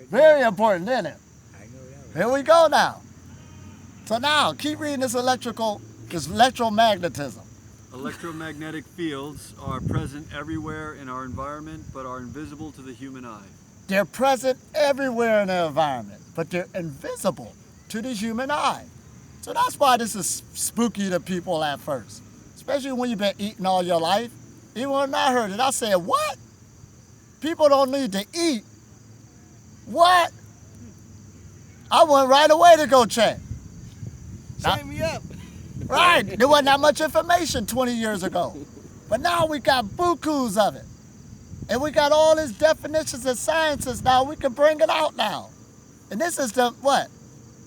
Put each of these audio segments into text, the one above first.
Very important, isn't it? I know that one. Here we go now. So now, keep reading this electromagnetism. Electromagnetic fields are present everywhere in our environment, but are invisible to the human eye. They're present everywhere in the environment, but they're invisible to the human eye. So that's why this is spooky to people at first, especially when you've been eating all your life. Even when I heard it, I said, what? People don't need to eat? What? I went right away to go check. Sign me up. Right, there wasn't that much information 20 years ago. But now we got bukus of it. And we got all these definitions and sciences now, we can bring it out now. And this is the, what?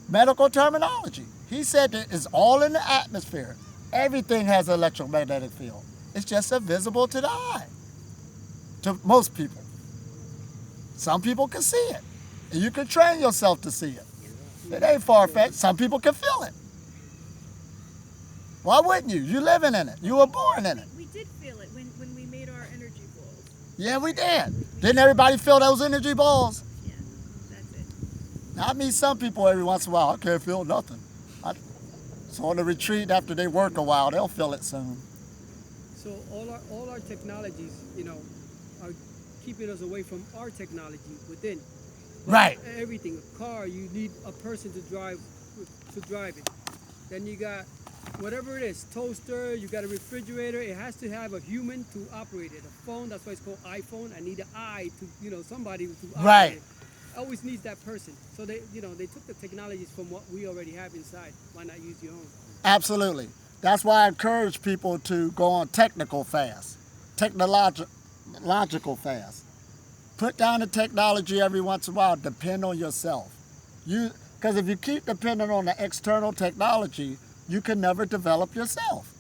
Medical terminology. He said that it's all in the atmosphere. Everything has an electromagnetic field. It's just invisible to the eye, to most people. Some people can see it, and you can train yourself to see it. It ain't far-fetched. Some people can feel it. Why wouldn't you? You're living in it. You were born in it. We did feel it when we made our energy balls. Yeah, we did. Didn't everybody feel those energy balls? Yeah, that's it. Now, I meet some people every once in a while, I can't feel nothing. So on the retreat, after they work a while, they'll feel it soon. So all our technologies, are keeping us away from our technology within. Right. Everything, a car, you need a person to drive it. Then you got whatever it is, toaster, you got a refrigerator, it has to have a human to operate it. A phone, that's why it's called iPhone. I need an eye to, somebody to operate Right. it. Always needs that person. So they took the technologies from what we already have inside. Why not use your own? Absolutely. That's why I encourage people to go on technical fast, technological fast. Put down the technology every once in a while. Depend on yourself. Because if you keep depending on the external technology, you can never develop yourself.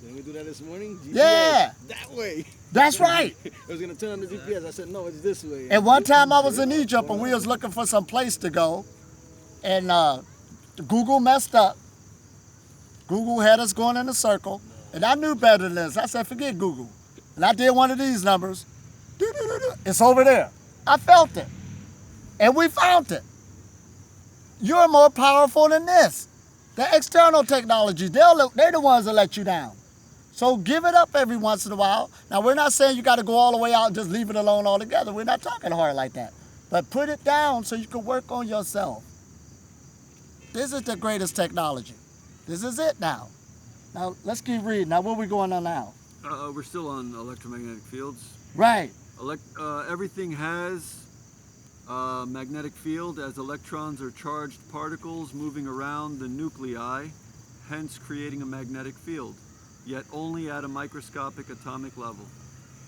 Didn't we do that this morning? GPS, Yeah. that way. That's right. I was going to turn on the GPS. I said, no, it's this way. And one time I was in Egypt and we was looking for some place to go, and Google messed up. Google had us going in a circle, and I knew better than this. I said, forget Google. And I did one of these numbers. It's over there. I felt it. And we found it. You're more powerful than this. The external technology, they're the ones that let you down. So give it up every once in a while. Now, we're not saying you got to go all the way out and just leave it alone altogether. We're not talking hard like that. But put it down so you can work on yourself. This is the greatest technology. This is it now. Now, let's keep reading. Now, where are we going on now? We're still on electromagnetic fields. Right. Everything has a magnetic field, as electrons are charged particles moving around the nuclei, hence creating a magnetic field, yet only at a microscopic atomic level.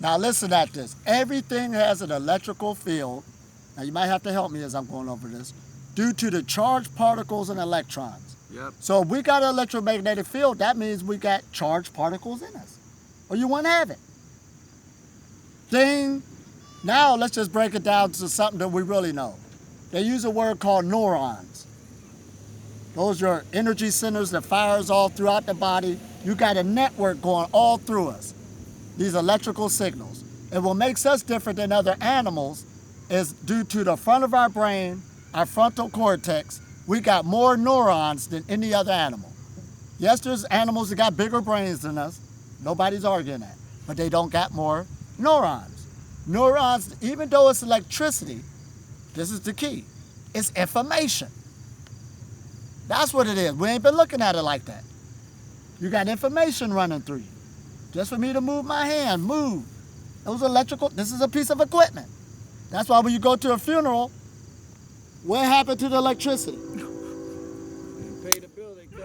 Now listen at this. Everything has an electrical field. Now you might have to help me as I'm going over this. Due to the charged particles and electrons. Yep. So if we got an electromagnetic field, that means we got charged particles in us. Or you wouldn't have it. Ding. Now let's just break it down to something that we really know. They use a word called neurons. Those are energy centers that fires all throughout the body. You got a network going all through us. These electrical signals. And what makes us different than other animals is due to the front of our brain, our frontal cortex, we got more neurons than any other animal. Yes, there's animals that got bigger brains than us. Nobody's arguing that. But they don't got more neurons. Neurons, even though it's electricity, this is the key, it's information. That's what it is. We ain't been looking at it like that. You got information running through you. Just for me to move my hand, move. Those electrical, this is a piece of equipment. That's why when you go to a funeral, what happened to the electricity?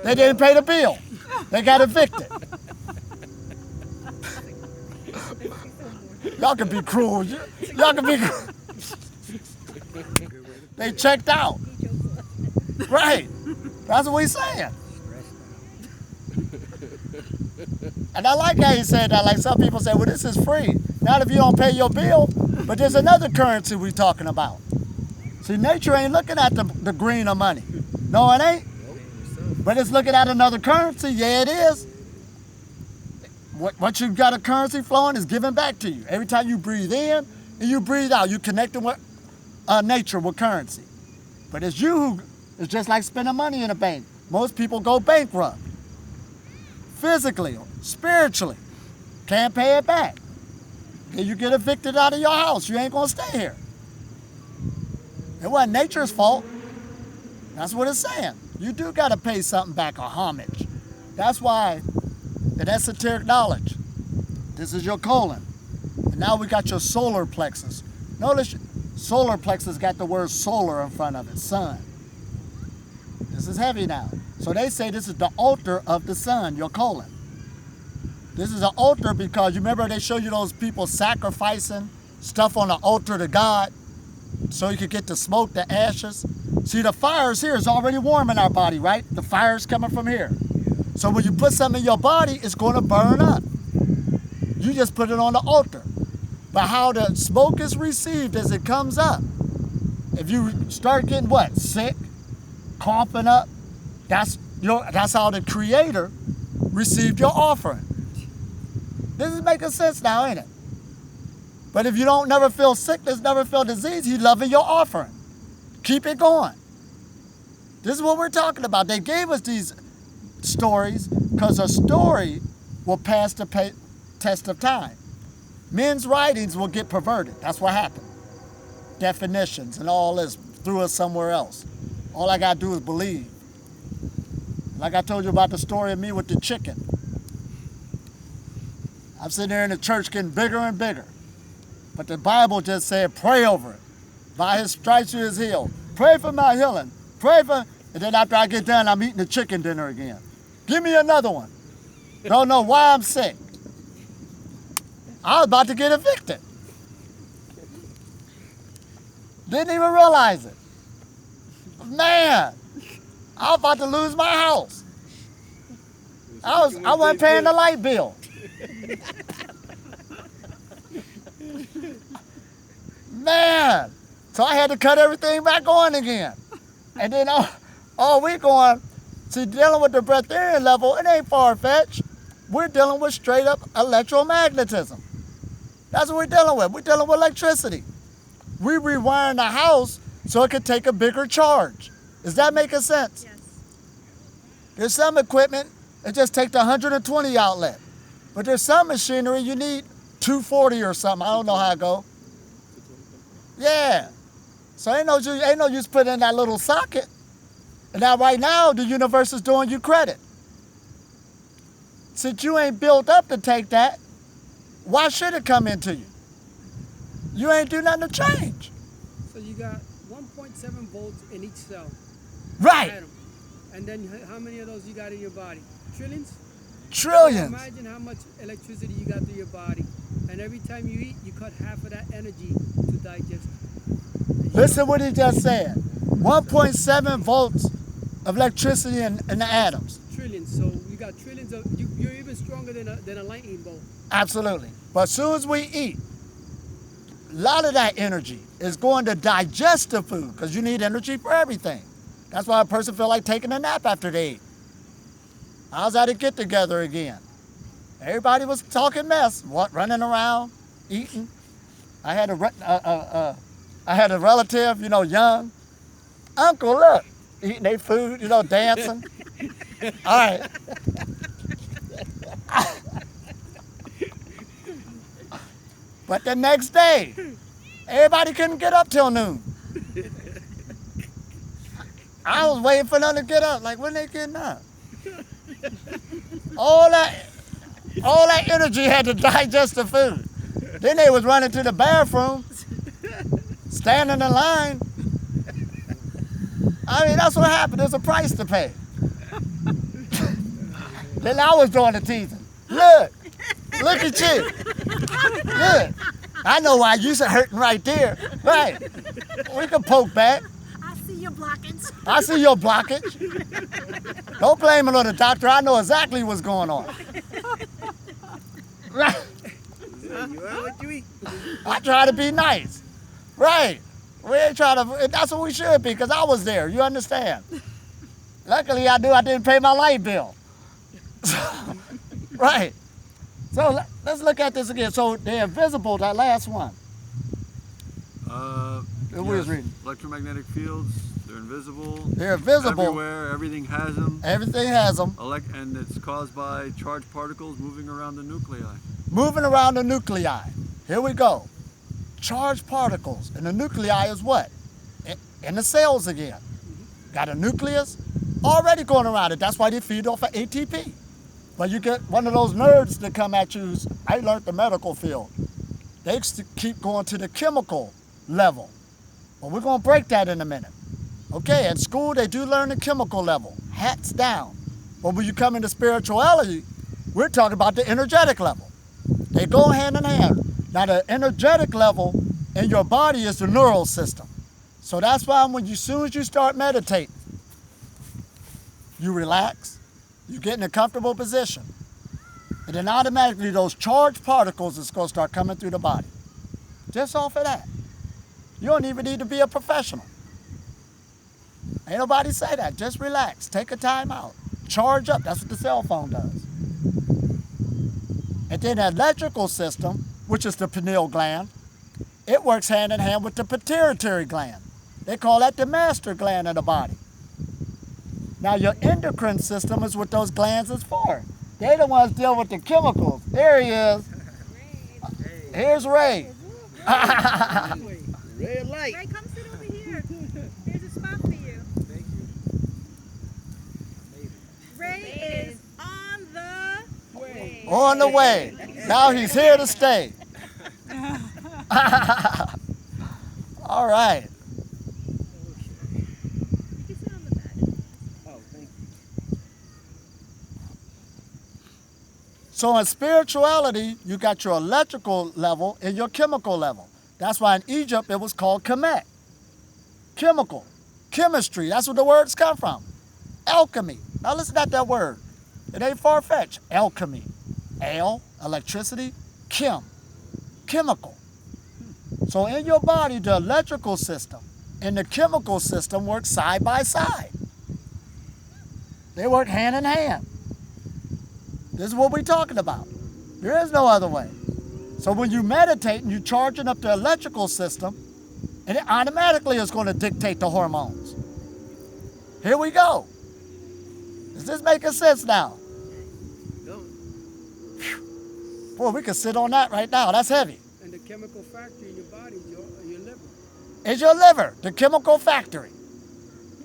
They didn't pay the bill. They got evicted. Y'all can be cruel. Y'all can be cruel. They checked out. Right. That's what we saying. And I like how he said that. Like some people say, well, this is free. Not if you don't pay your bill. But there's another currency we're talking about. See, nature ain't looking at the green of money. No, it ain't. But it's looking at another currency. Yeah, it is. Once you've got a currency flowing, it's giving back to you. Every time you breathe in and you breathe out, you're connecting with nature with currency. But it's you who, it's just like spending money in a bank. Most people go bankrupt. Physically, spiritually. Can't pay it back. Then you get evicted out of your house. You ain't gonna stay here. It wasn't nature's fault. That's what it's saying. You do gotta pay something back, a homage. That's why in esoteric knowledge, this is your colon. And now we got your solar plexus. Notice solar plexus got the word solar in front of it, sun. This is heavy now. So they say this is the altar of the sun, your colon. This is an altar because you remember they show you those people sacrificing stuff on the altar to God so you could get the smoke, the ashes. See, the fires here is already warm in our body, right? The fire's coming from here. So when you put something in your body, it's going to burn up. You just put it on the altar. But how the smoke is received as it comes up, if you start getting what? Sick, coughing up, that's how the Creator received your offering. This is making sense now, ain't it? But if you don't never feel sickness, never feel disease, He's loving your offering. Keep it going. This is what we're talking about. They gave us these stories because a story will pass the test of time. Men's writings will get perverted. That's what happened. Definitions and all this threw us somewhere else. All I got to do is believe. Like I told you about the story of me with the chicken. I'm sitting there in the church getting bigger and bigger. But the Bible just said, pray over it. By His stripes you is healed. Pray for my healing. Pray for... And then after I get done, I'm eating the chicken dinner again. Give me another one. Don't know why I'm sick. I was about to get evicted. Didn't even realize it. Man, I was about to lose my house. I wasn't paying the light bill. Man, so I had to cut everything back on again. And then all we going, see, dealing with the Breatharian level, it ain't far-fetched. We're dealing with straight up electromagnetism. That's what we're dealing with. We're dealing with electricity. We rewiring the house so it can take a bigger charge. Is that making sense? Yes. There's some equipment, it just takes the 120 outlet. But there's some machinery you need 240 or something. I don't know how it go. Yeah. So ain't no use putting in that little socket. And now right now, the universe is doing you credit. Since you ain't built up to take that, why should it come into you? You ain't do nothing to change. So you got 1.7 volts in each cell. Right. Atom. And then how many of those you got in your body? Trillions? Trillions. Imagine how much electricity you got through your body. And every time you eat, you cut half of that energy to digest. Listen what he just said. 1.7 volts of electricity in the atoms. Trillions. So you got trillions of, you're even stronger than a lightning bolt. Absolutely. But as soon as we eat, a lot of that energy is going to digest the food because you need energy for everything. That's why a person feel like taking a nap after they eat. I was at a get together again. Everybody was talking mess, running around, eating. I had a relative, young. Uncle, look, eating their food, dancing. All right. But the next day, everybody couldn't get up till noon. I was waiting for them to get up, like, when they getting up? All that energy had to digest the food. Then they was running to the bathroom, standing in line. I mean, that's what happened. There's a price to pay. Then I was doing the teasing. Look at you. Look, I know why you're hurting right there. Right. We can poke back. I see your blockage. I see your blockage. Don't blame it on the doctor. I know exactly what's going on. Right. You are what you eat. I try to be nice. Right. We ain't trying to, that's what we should be, because I was there. You understand? Luckily, I didn't pay my light bill. Right. So let's look at this again. So they're invisible, that last one. We was reading. Electromagnetic fields, they're invisible. They're visible. Everywhere, everything has them. Everything has them. And it's caused by charged particles moving around the nuclei. Moving around the nuclei. Here we go. Charged particles. And the nuclei is what? In the cells again. Got a nucleus already going around it. That's why they feed off of ATP. But you get one of those nerds that come at you. I learned the medical field. They keep going to the chemical level. Well, we're going to break that in a minute. Okay, at school, they do learn the chemical level. Hats down. But when you come into spirituality, we're talking about the energetic level. They go hand in hand. Now, the energetic level in your body is the neural system. So that's why as soon as you start meditating, you relax, you get in a comfortable position, and then automatically those charged particles is going to start coming through the body. Just off of that. You don't even need to be a professional. Ain't nobody say that. Just relax. Take a time out. Charge up. That's what the cell phone does. And then the electrical system, which is the pineal gland, it works hand in hand with the pituitary gland. They call that the master gland of the body. Now your endocrine system is what those glands is for. They're the ones deal with the chemicals. There he is. Here's Ray. Red light. Ray, come sit over here. There's a spot for you. Thank you. Ray is on the way. On the way. Now he's here to stay. All right. You can sit on the bed. Oh, thank you. So in spirituality, you got your electrical level and your chemical level. That's why in Egypt it was called Kemet. Chemical. Chemistry. That's where the words come from. Alchemy. Now listen to that word. It ain't far-fetched. Alchemy. Al, electricity. Chem, chemical. So in your body, the electrical system and the chemical system work side by side. They work hand in hand. This is what we're talking about. There is no other way. So when you meditate and you're charging up the electrical system, and it automatically is going to dictate the hormones. Here we go. Is this making sense now? No. Boy, we can sit on that right now. That's heavy. And the chemical factory in your body is your liver. It's your liver, the chemical factory,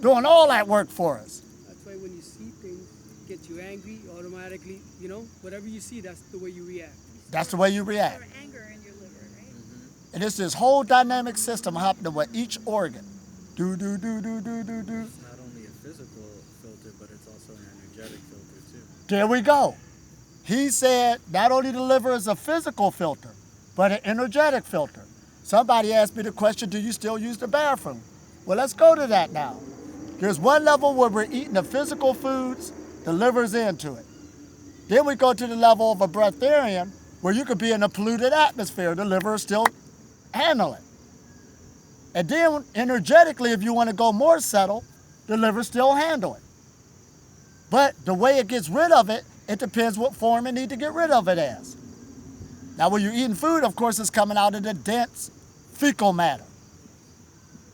doing all that work for us. That's why when you see things, it gets you angry automatically. You know, whatever you see, that's the way you react. That's the way you react. Store anger in your liver, right? And it's this whole dynamic system happening with each organ. Do. It's not only a physical filter, but it's also an energetic filter too. There we go. He said not only the liver is a physical filter, but an energetic filter. Somebody asked me the question, do you still use the bathroom? Well, let's go to that now. There's one level where we're eating the physical foods, the liver's into it. Then we go to the level of a breatharian, where you could be in a polluted atmosphere, the liver is still handling. And then energetically, if you want to go more subtle, the liver still handle it. But the way it gets rid of it, it depends what form it needs to get rid of it as. Now when you're eating food, of course, it's coming out of the dense fecal matter.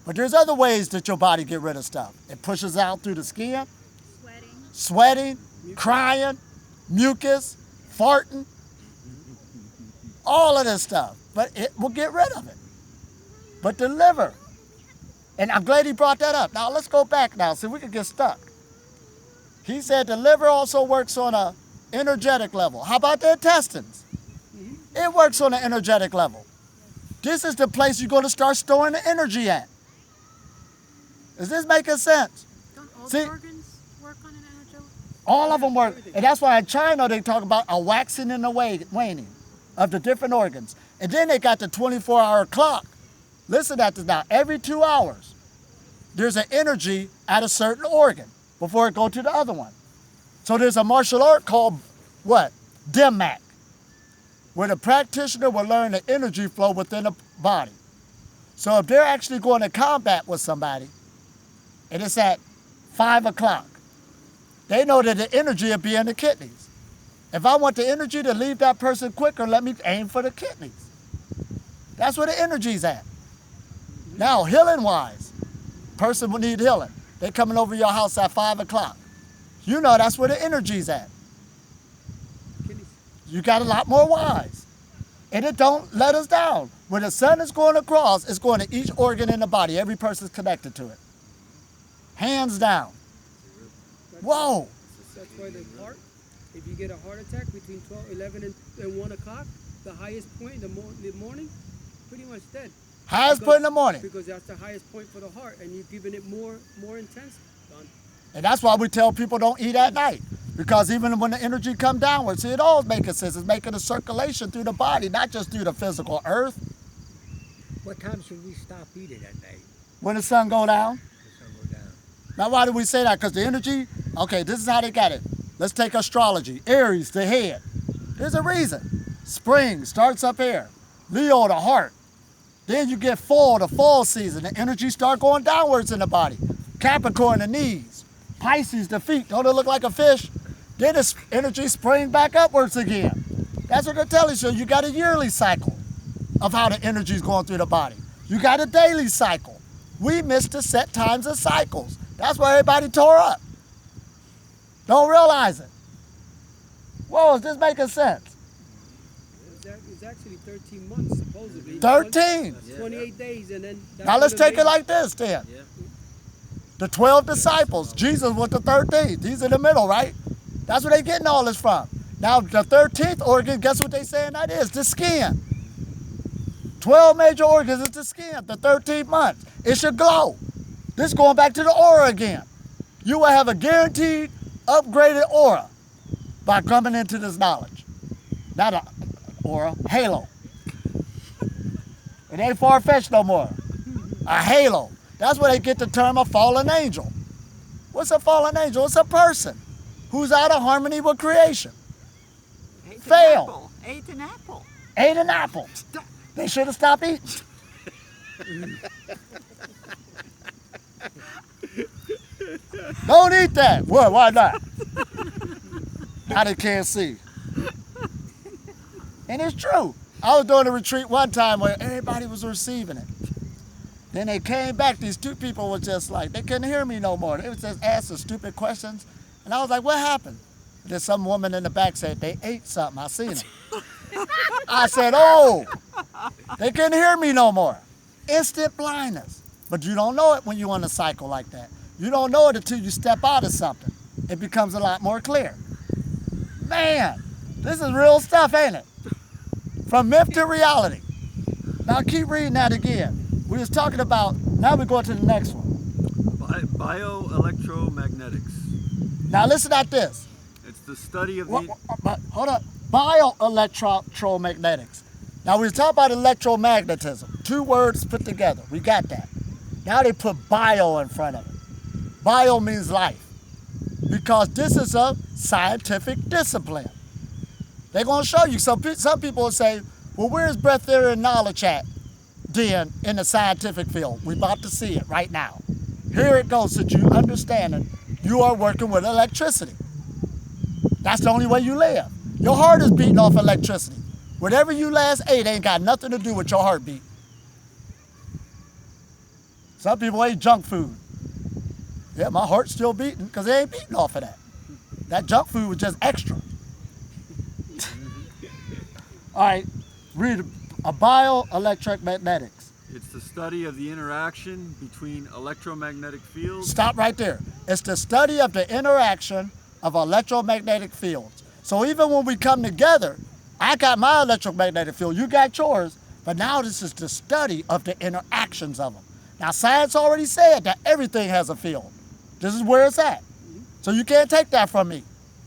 But there's other ways that your body get rid of stuff. It pushes out through the skin, sweating, crying, mucus, farting, all of this stuff. But it will get rid of it. But the liver, and I'm glad he brought that up. Now let's go back now, see if we can get stuck. He said the liver also works on an energetic level. How about the intestines? It works on an energetic level. This is the place you're going to start storing the energy at. Is this making sense? Don't all See? the organs work on an energetic? All of them work. And that's why in China they talk about a waxing and a waning of the different organs. And then they got the 24-hour clock. Listen to this now. Every 2 hours, there's an energy at a certain organ before it goes to the other one. So there's a martial art called what? Dim-mak, where the practitioner will learn the energy flow within the body. So if they're actually going to combat with somebody, and it's at 5 o'clock, they know that the energy will be in the kidneys. If I want the energy to leave that person quicker, let me aim for the kidneys. That's where the energy's at. Now, healing-wise, person will need healing. They coming over your house at 5 o'clock. You know that's where the energy's at. Kidneys. You got a lot more wise. And it don't let us down. When the sun is going across, it's going to each organ in the body. Every person's connected to it. Hands down. Whoa. That's why the heart, if you get a heart attack between 12, 11, and 1 o'clock, the highest point in the morning, pretty much dead. Highest point in the morning. Because that's the highest point for the heart, and you're giving it more intense, done. And that's why we tell people don't eat at night. Because even when the energy come downward, see, it all making sense. It's making a circulation through the body, not just through the physical earth. What time should we stop eating at night? When the sun go down. The sun go down. Now, why do we say that? Because the energy, okay, this is how they got it. Let's take astrology. Aries, the head. There's a reason. Spring starts up here. Leo, the heart. Then you get fall, the fall season. The energy start going downwards in the body. Capricorn, the knees. Pisces, the feet. Don't it look like a fish? Then the energy spring back upwards again. That's what they're telling you. So you got a yearly cycle of how the energy is going through the body. You got a daily cycle. We missed the set times of cycles. That's why everybody tore up. Don't realize it. Whoa, is this making sense? It's actually 13 months, supposedly. 13. 28 days, and then... Now let's take it like this then. Yeah. The 12 disciples, Jesus was the 13th. He's in the middle, right? That's where they're getting all this from. Now the 13th organ, guess what they're saying that is? The skin. 12 major organs is the skin, the 13th month. It should glow. This is going back to the aura again. You will have a guaranteed upgraded aura by coming into this knowledge. Not an aura, halo. It ain't far-fetched no more. A halo. That's where they get the term a fallen angel. What's a fallen angel? It's a person who's out of harmony with creation. Fail. Ate an apple. Ate an apple. They should have stopped eating. Don't eat that. What? Why not? Now they can't see. And it's true. I was doing a retreat one time where everybody was receiving it. Then they came back, these two people were just like, they couldn't hear me no more. They was just asking stupid questions. And I was like, what happened? Then some woman in the back said, they ate something, I seen it. I said, oh, they couldn't hear me no more. Instant blindness. But you don't know it when you're on a cycle like that. You don't know it until you step out of something. It becomes a lot more clear. Man, this is real stuff, ain't it? From myth to reality. Now keep reading that again. We was talking about, now we're going to the next one. Bioelectromagnetics. Now listen at this. It's the study of Hold up. Bioelectromagnetics. Now we was talking about electromagnetism. Two words put together. We got that. Now they put bio in front of it. Bio means life. Because this is a scientific discipline. They're going to show you. Some people will say, well, where's breatharian knowledge at? Then in the scientific field. We're about to see it right now. Here it goes, that you understanding you are working with electricity. That's the only way you live. Your heart is beating off electricity. Whatever you last ate ain't got nothing to do with your heartbeat. Some people ate junk food. Yeah, my heart's still beating because they ain't beating off of that. That junk food was just extra. All right, read a bioelectromagnetics. It's the study of the interaction between electromagnetic fields. Stop right there. It's the study of the interaction of electromagnetic fields. So even when we come together, I got my electromagnetic field, you got yours, but now this is the study of the interactions of them. Now science already said that everything has a field. This is where it's at. So you can't take that from me.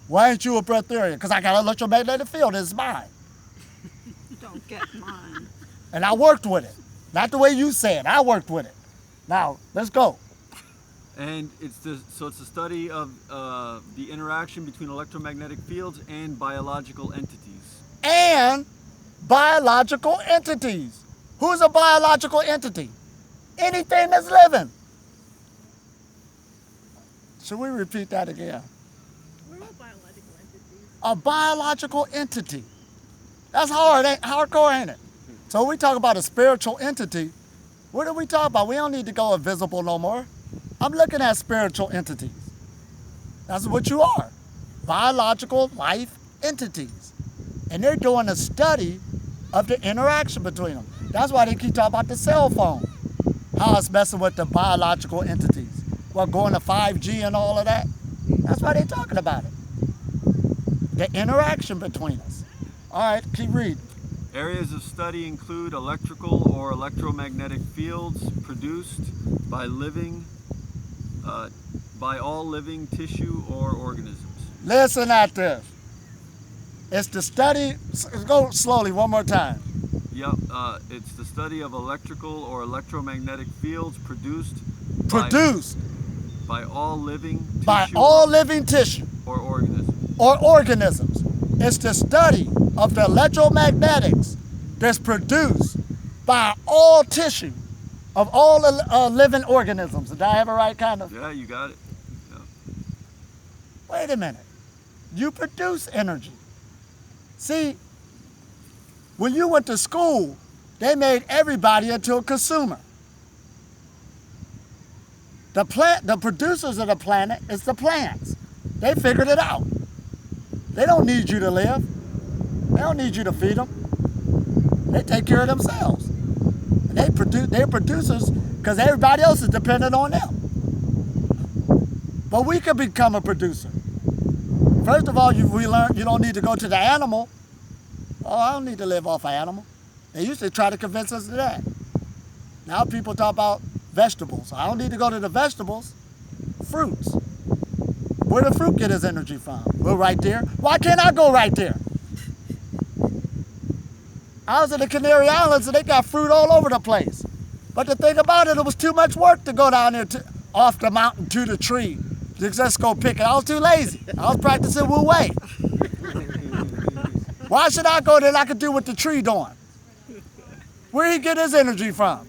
Why ain't you a breatharian? Because I got an electromagnetic field, it's mine. Don't get mine. And I worked with it. Not the way you said, I worked with it. Now, let's go. And it's the study of the interaction between electromagnetic fields and biological entities. And biological entities. Who's a biological entity? Anything that's living. Should we repeat that again? We're all biological entities. A biological entity. That's hard, hardcore, ain't it? So we talk about a spiritual entity. What are we talking about? We don't need to go invisible no more. I'm looking at spiritual entities. That's what you are. Biological life entities. And they're doing a study of the interaction between them. That's why they keep talking about the cell phone. How it's messing with the biological entities. Well, going to 5G and all of that. That's why they're talking about it. The interaction between us. All right, keep reading. Areas of study include electrical or electromagnetic fields produced by all living tissue or organisms. Listen at this. It's the study, go slowly one more time. Yep, it's the study of electrical or electromagnetic fields produced by all living tissue or organisms. It's the study of the electromagnetics that's produced by all tissue of all living organisms. Did I have it right, kind of? Yeah, you got it. Yeah. Wait a minute. You produce energy. See, when you went to school, they made everybody into a consumer. The producers of the planet is the plants. They figured it out. They don't need you to live. They don't need you to feed them. They take care of themselves. And they're producers because everybody else is dependent on them. But we could become a producer. First of all, we learned you don't need to go to the animal. Oh, I don't need to live off an animal. They used to try to convince us of that. Now people talk about vegetables. I don't need to go to the vegetables. Fruits. Where the fruit get its energy from? Well, right there. Why can't I go right there? I was in the Canary Islands and they got fruit all over the place. But the thing about it was too much work to go down there off the mountain to the tree. Just go pick it. I was too lazy. I was practicing Wu Wei. Why should I go there and I could do what the tree doing? Where he get his energy from?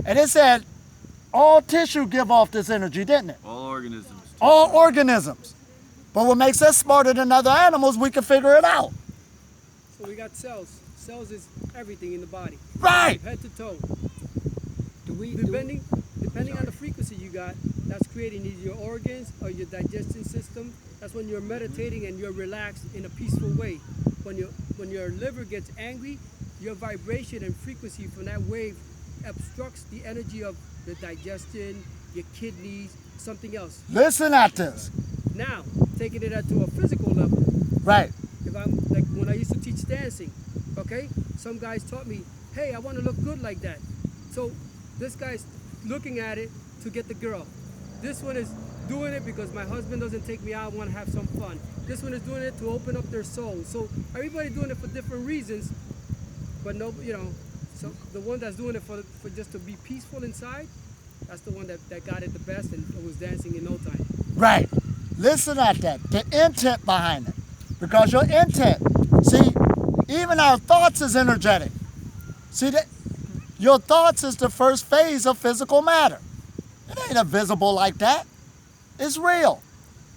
And it said all tissue give off this energy, didn't it? All organisms. All organisms. But what makes us smarter than other animals, we can figure it out. So we got cells. Cells is everything in the body. Right. Head to toe. Depending on the frequency you got, that's creating either your organs or your digestion system. That's when you're meditating and you're relaxed in a peaceful way. When your liver gets angry, your vibration and frequency from that wave obstructs the energy of the digestion, your kidneys, something else. Listen at this. Now, taking it to a physical level. Right. If I'm like when I used to teach dancing, okay? Some guys taught me, hey, I want to look good like that. So this guy's looking at it to get the girl. This one is doing it because my husband doesn't take me out, I want to have some fun. This one is doing it to open up their soul. So everybody doing it for different reasons, but no, so the one that's doing it for just to be peaceful inside, that's the one that got it the best and was dancing in no time. Right. Listen at that. The intent behind it. Because your intent, see, even our thoughts is energetic. See, that your thoughts is the first phase of physical matter. It ain't invisible like that. It's real.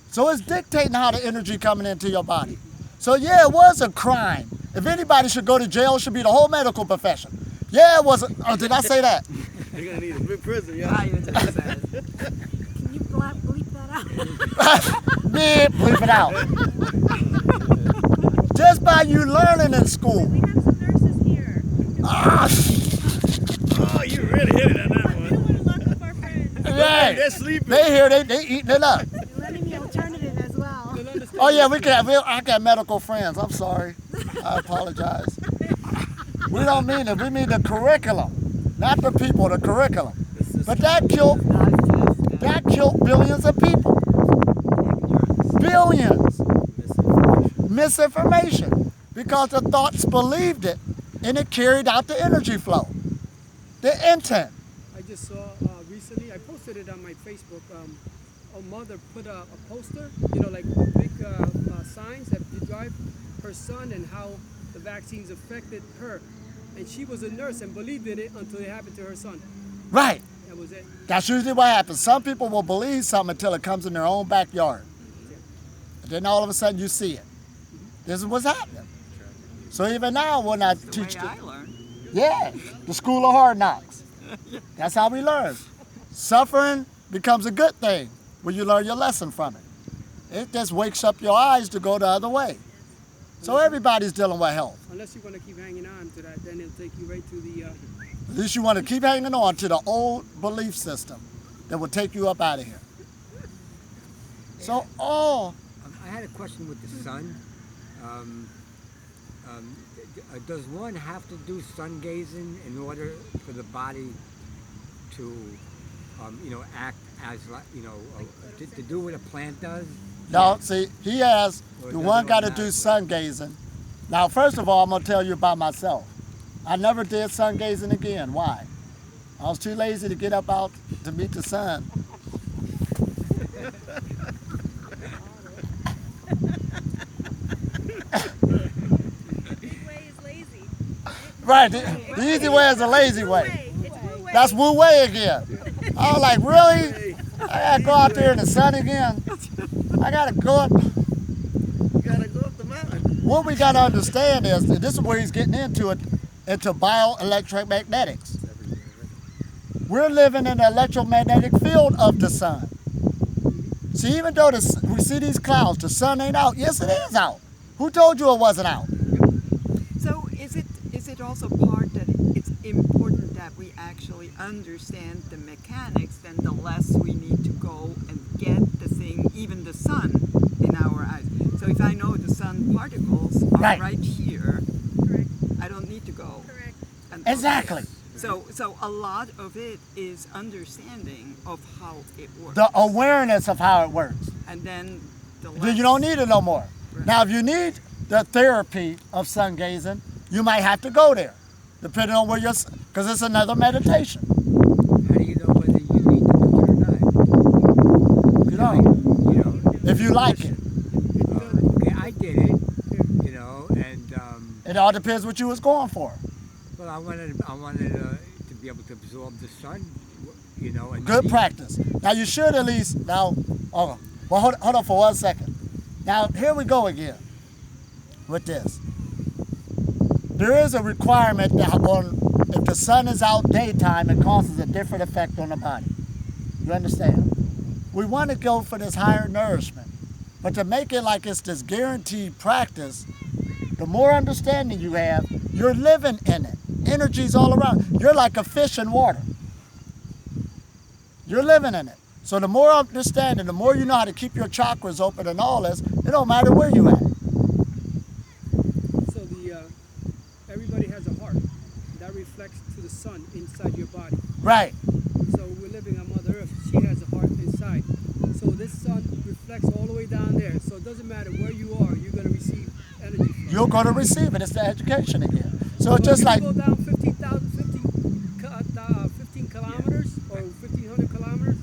So it's dictating how the energy coming into your body. So yeah, it was a crime. If anybody should go to jail, it should be the whole medical profession. Yeah, it was. Oh, did I say that? You're gonna need a big prison, yeah. Can you bleep that out? Bleep it out. Just by you learning in school. We have some nurses here. Ah, Oh, you really hit it on that We don't one. want to lock up our friends. right. They're sleeping. They here, they eating it up. You're letting me alternative as well. Oh yeah, I got medical friends. I'm sorry. I apologize. We don't mean it. We mean the curriculum, not the people. The curriculum. But that killed billions of people. Billions. Misinformation. Because the thoughts believed it, and it carried out the energy flow. The intent. I just saw recently, I posted it on my Facebook. A mother put a poster, like big signs that you drive her son and how the vaccines affected her. And she was a nurse and believed in it until it happened to her son. Right. That was it. That's usually what happens. Some people will believe something until it comes in their own backyard. And then all of a sudden you see it. This is what's happening. So even now when I teach I learned. yeah, the school of hard knocks. That's how we learn. Suffering becomes a good thing when you learn your lesson from it. It just wakes up your eyes to go the other way. So everybody's dealing with health. Unless you want to keep hanging on to that, then it'll take you right to the. At least you want to keep hanging on to the old belief system that will take you up out of here. So all... I had a question with the sun. Does one have to do sun gazing in order for the body to, act as, to do what a plant does? No, see, he has, Or the does one it got to do automatically? sun gazing. Now, first of all, I'm going to tell you about myself. I never did sun gazing again. Why? I was too lazy to get up out to meet the sun. Easy way is lazy. Right, the easy way is the lazy way. It's wu way. That's Wu Wei again. I was like, really? I got to go out there in the sun again? I got to go up. You gotta go up the mountain. What we got to understand is, that this is where he's getting into it, into bioelectromagnetics. We're living in the electromagnetic field of the sun. See, even though we see these clouds, the sun ain't out. Yes, it is out. Who told you it wasn't out? So is it also part that it's important that we actually understand the mechanics, then the less we need to go and get the thing, even the sun, in our eyes. So if I know the sun particles are right here, Correct. I don't need to go. Correct. and look Exactly. there. So a lot of it is understanding of how it works. The awareness of how it works. And then the Then you don't need it no more. Right. Now, if you need the therapy of sun gazing, you might have to go there, depending on where you're, because it's another meditation. How do you know whether you need to do it or not? You know, You know, if you like it. okay, I did it, and It all depends what you was going for. well, I wanted to be able to absorb the sun, and Good see- practice. Now, you should at least, now, well, hold on for 1 second. Now, here we go again with this. There is a requirement that if the sun is out daytime, it causes a different effect on the body. You understand? We want to go for this higher nourishment, but to make it like it's this guaranteed practice, the more understanding you have, you're living in it. Energy's all around. You're like a fish in water. You're living in it. So the more understanding, the more you know how to keep your chakras open and all this, it don't matter where you at. So everybody has a heart that reflects to the sun inside your body. Right. So we're living on Mother Earth. She has a heart inside. So this sun reflects all the way down there. So it doesn't matter where you are, you're going to receive energy from it. You're going to receive it. It's the education again. So it's So just if like, you go down 15 kilometers or 1,500 kilometers,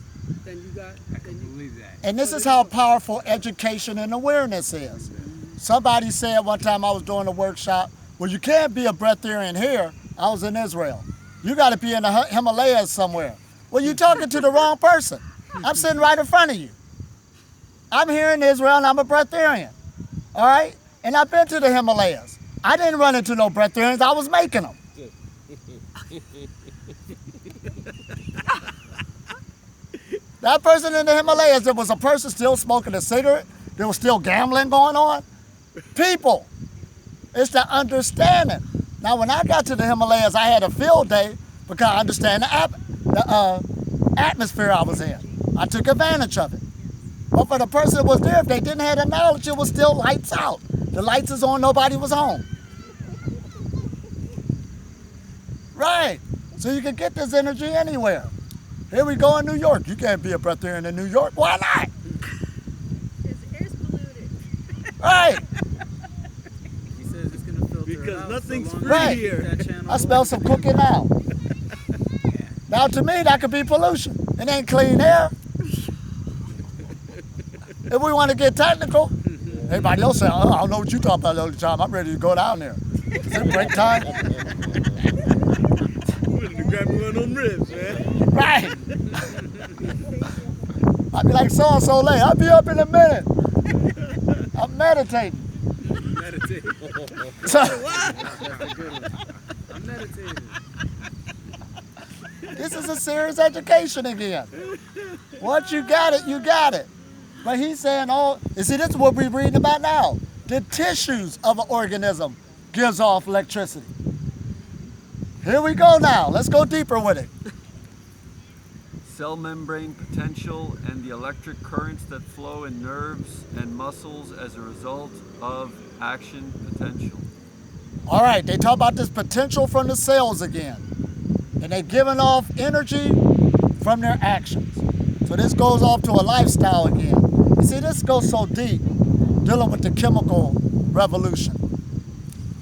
then you got. I can believe that. and this is how powerful education and awareness is. Somebody said one time I was doing a workshop, well, you can't be a breatharian here. I was in Israel. You got to be in the Himalayas somewhere. Well, you're talking to the wrong person. I'm sitting right in front of you. I'm here in Israel and I'm a breatharian. All right? And I've been to the Himalayas. I didn't run into no breatharians. I was making them. That person in the Himalayas, there was a person still smoking a cigarette. There was still gambling going on. People. It's the understanding. Now, when I got to the Himalayas, I had a field day because I understand the atmosphere I was in. I took advantage of it. But for the person that was there, if they didn't have the knowledge, it was still lights out. The lights is on, nobody was home. Right. So you can get this energy anywhere. Here we go in New York. You can't be a breatharian in New York. Why not? Because air's polluted. Right. He says it's gonna filter Because it out nothing's so long free as you here. keep that channel I smell some cooking now. Yeah. Now to me, that could be pollution. It ain't clean air. If we want to get technical, everybody else say, oh, I don't know what you talking about all the time. I'm ready to go down there. Is it break time? You ready to grab me one of them ribs, man? Right. I'd be like so-and-so late. I'll be up in a minute. I'm meditating. meditating. So, That's a good one. I'm meditating. This is a serious education again. Once you got it, you got it. But he's saying, oh, you see, this is what we're reading about now. The tissues of an organism gives off electricity. Here we go now. Let's go deeper with it. Cell membrane potential and the electric currents that flow in nerves and muscles as a result of action potential. All right, they talk about this potential from the cells again. And they're giving off energy from their actions. So this goes off to a lifestyle again. You see, this goes so deep, dealing with the chemical revolution.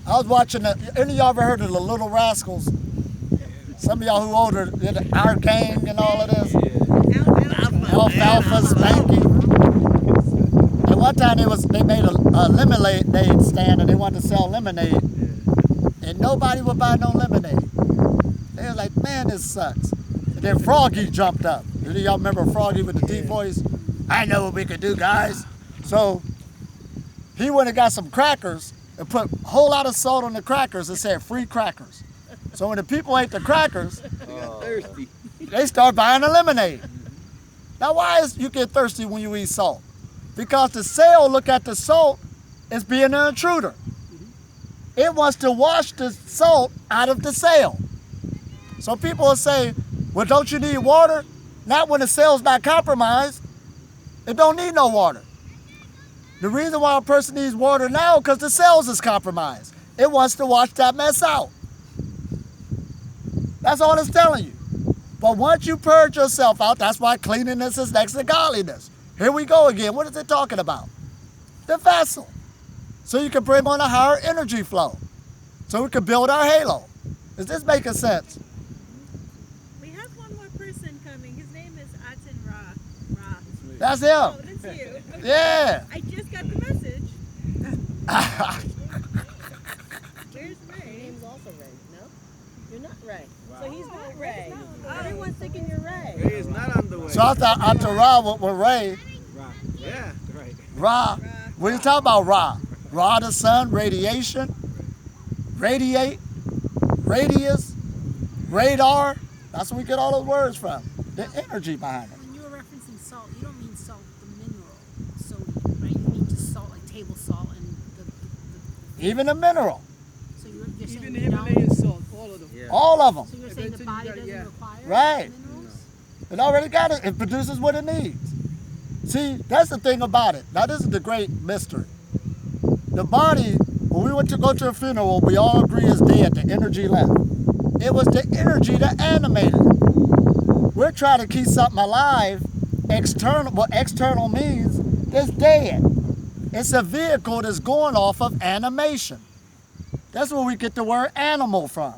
I was watching, any of y'all ever heard of the Little Rascals? Some of y'all who older, Our Gang and all of this. Alfalfa, Spanky. And one time they made a lemonade stand and they wanted to sell lemonade. And nobody would buy no lemonade. They were like, man, this sucks. And then Froggy jumped up. Any of y'all remember Froggy with the deep voice? I know what we could do, guys. So he went and got some crackers and put a whole lot of salt on the crackers and said free crackers. So when the people ate the crackers, Thirsty. they start buying the lemonade. Now why is you get thirsty when you eat salt? Because the cell look at the salt as being an intruder. It wants to wash the salt out of the cell. So people will say, well, don't you need water? Not when the cell's not compromised. It don't need no water. The reason why a person needs water now is because the cells is compromised. It wants to wash that mess out. That's all it's telling you. But once you purge yourself out, that's why cleanliness is next to godliness. Here we go again. What is it talking about? The vessel. So you can bring on a higher energy flow. So we can build our halo. Is this making sense? We have one more person coming. His name is Aten Ra. That's Oh, him. that's you. Yeah. I just got the message. Where's Ray? Your name's also Ray, no? You're not Ray. So he's not Ray. Everyone's thinking you're Ray. Ray is not on the way. So I thought Atara with Ray. Yeah. Right. Ra. What are you talking about, Ra? Ra the sun, radiation, radiate, radius, radar. That's where we get all those words from. The energy behind it. When you were referencing salt, you don't mean salt, the mineral sodium, right? You mean just salt, like table salt and the Even the mineral. so you're saying Even the you don't- Himalayan salt, all of them. Yeah. All of them. So you're saying the Eventually body you gotta- doesn't yeah. require Right. minerals? It already got it. It produces what it needs. See, that's the thing about it. Now, this is the great mystery. The body, when we went to go to a funeral, we all agree is dead. The energy left. It was the energy that animated it. We're trying to keep something alive. External, what external means is dead. It's a vehicle that's going off of animation. That's where we get the word animal from.